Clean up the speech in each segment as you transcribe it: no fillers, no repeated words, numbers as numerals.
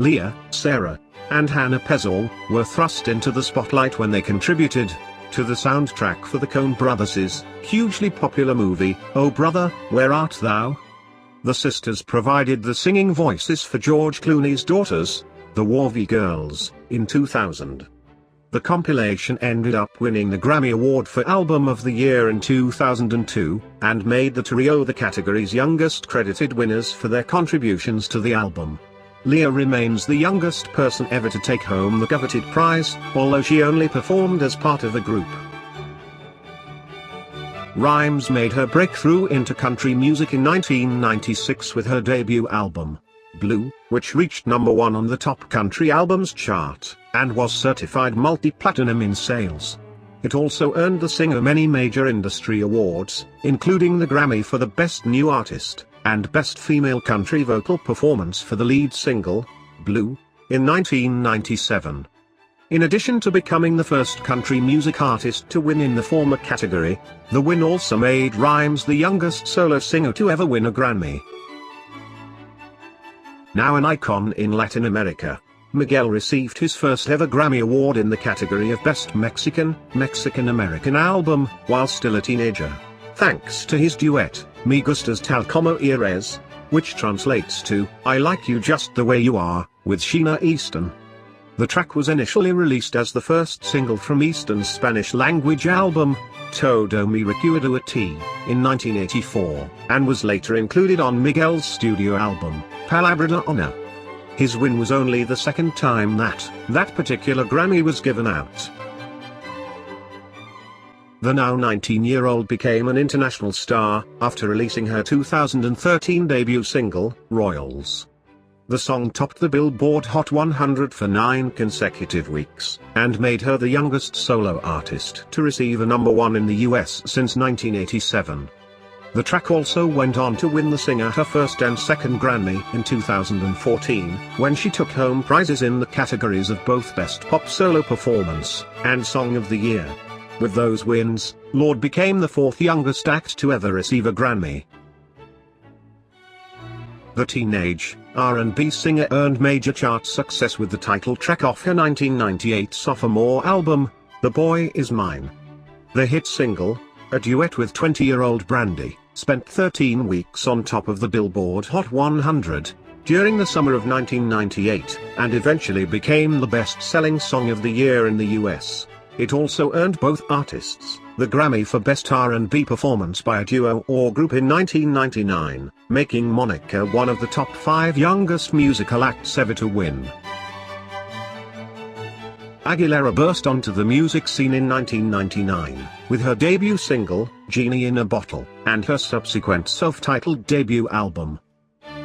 Leah, Sarah, and Hanna Peasall, were thrust into the spotlight when they contributed to the soundtrack for the Coen Brotherses' hugely popular movie, Oh Brother, Where Art Thou? The sisters provided the singing voices for George Clooney's daughters, the Wharvey Girls, in 2000. The compilation ended up winning the Grammy Award for Album of the Year in 2002, and made the trio the category's youngest credited winners for their contributions to the album. Leah remains the youngest person ever to take home the coveted prize, although she only performed as part of a group. Rhimes made her breakthrough into country music in 1996 with her debut album, Blue, which reached #1 on the top country albums chart, and was certified multi-platinum in sales. It also earned the singer many major industry awards, including the Grammy for the Best New Artist, and Best Female Country Vocal Performance for the lead single, Blue, in 1997. In addition to becoming the first country music artist to win in the former category, the win also made Rhimes the youngest solo singer to ever win a Grammy. Now an icon in Latin America, Miguel received his first ever Grammy Award in the category of Best Mexican-American Album, while still a teenager, thanks to his duet, Me Gustas Tal Como Eres, which translates to, I Like You Just the Way You Are, with Sheena Easton. The track was initially released as the first single from Easton's Spanish-language album, Todo Mi Recuerdo a Ti, in 1984, and was later included on Miguel's studio album, Palabra de Honor. His win was only the second time that particular Grammy was given out. The now 19-year-old became an international star after releasing her 2013 debut single, Royals. The song topped the Billboard Hot 100 for 9 consecutive weeks, and made her the youngest solo artist to receive a #1 in the US since 1987. The track also went on to win the singer her first and second Grammy in 2014, when she took home prizes in the categories of both Best Pop Solo Performance and Song of the Year. With those wins, Lorde became the fourth youngest act to ever receive a Grammy. The teenage R&B singer earned major chart success with the title track off her 1998 sophomore album, The Boy Is Mine. The hit single, a duet with 20-year-old Brandy, spent 13 weeks on top of the Billboard Hot 100 during the summer of 1998, and eventually became the best-selling song of the year in the US. It also earned both artists the Grammy for Best R&B Performance by a Duo or Group in 1999, making Monica one of the top 5 youngest musical acts ever to win. Aguilera burst onto the music scene in 1999, with her debut single, Genie in a Bottle, and her subsequent self-titled debut album.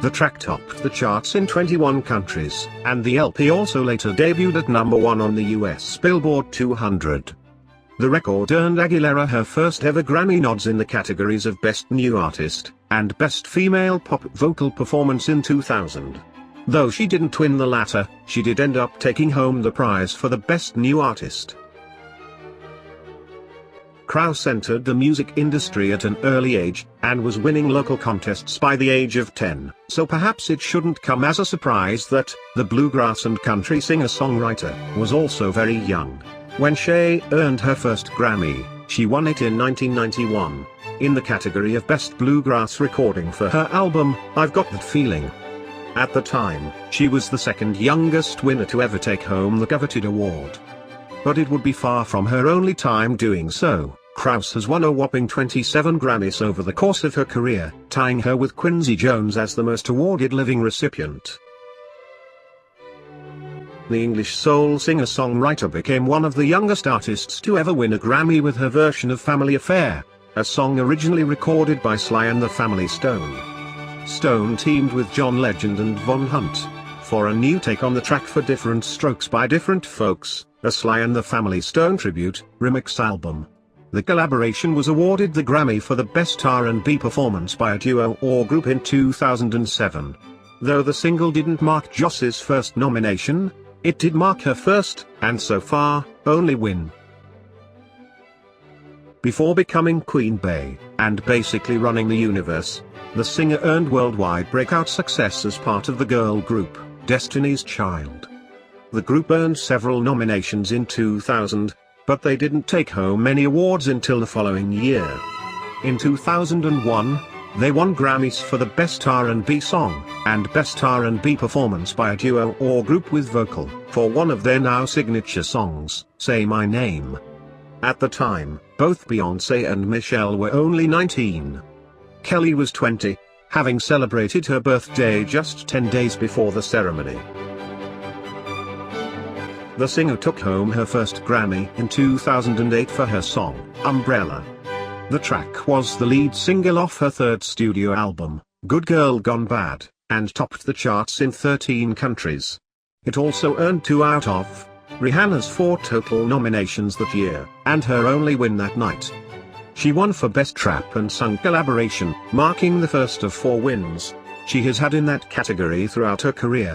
The track topped the charts in 21 countries, and the LP also later debuted at #1 on the US Billboard 200. The record earned Aguilera her first ever Grammy nods in the categories of Best New Artist, and Best Female Pop Vocal Performance in 2000. Though she didn't win the latter, she did end up taking home the prize for the Best New Artist. Krauss entered the music industry at an early age, and was winning local contests by the age of 10, so perhaps it shouldn't come as a surprise that the bluegrass and country singer-songwriter was also very young. When she earned her first Grammy, she won it in 1991, in the category of Best Bluegrass Recording for her album, I've Got That Feeling. At the time, she was the second youngest winner to ever take home the coveted award. But it would be far from her only time doing so. Krauss has won a whopping 27 Grammys over the course of her career, tying her with Quincy Jones as the most awarded living recipient. The English soul singer-songwriter became one of the youngest artists to ever win a Grammy with her version of Family Affair, a song originally recorded by Sly and the Family Stone. Stone teamed with John Legend and Von Hunt for a new take on the track For Different Strokes by Different Folks, a Sly and the Family Stone tribute remix album. The collaboration was awarded the Grammy for the Best R&B Performance by a Duo or Group in 2007. Though the single didn't mark Joss's first nomination, it did mark her first, and so far, only win. Before becoming Queen Bey, and basically running the universe, the singer earned worldwide breakout success as part of the girl group, Destiny's Child. The group earned several nominations in 2000, but they didn't take home any awards until the following year. In 2001, they won Grammys for the Best R&B Song, and Best R&B Performance by a Duo or Group with Vocal, for one of their now signature songs, Say My Name. At the time, both Beyoncé and Michelle were only 19. Kelly was 20, having celebrated her birthday just 10 days before the ceremony. The singer took home her first Grammy in 2008 for her song, Umbrella. The track was the lead single off her third studio album, Good Girl Gone Bad, and topped the charts in 13 countries. It also earned 2 out of Rihanna's 4 total nominations that year, and her only win that night. She won for Best Trap and Sung Collaboration, marking the first of 4 wins she has had in that category throughout her career.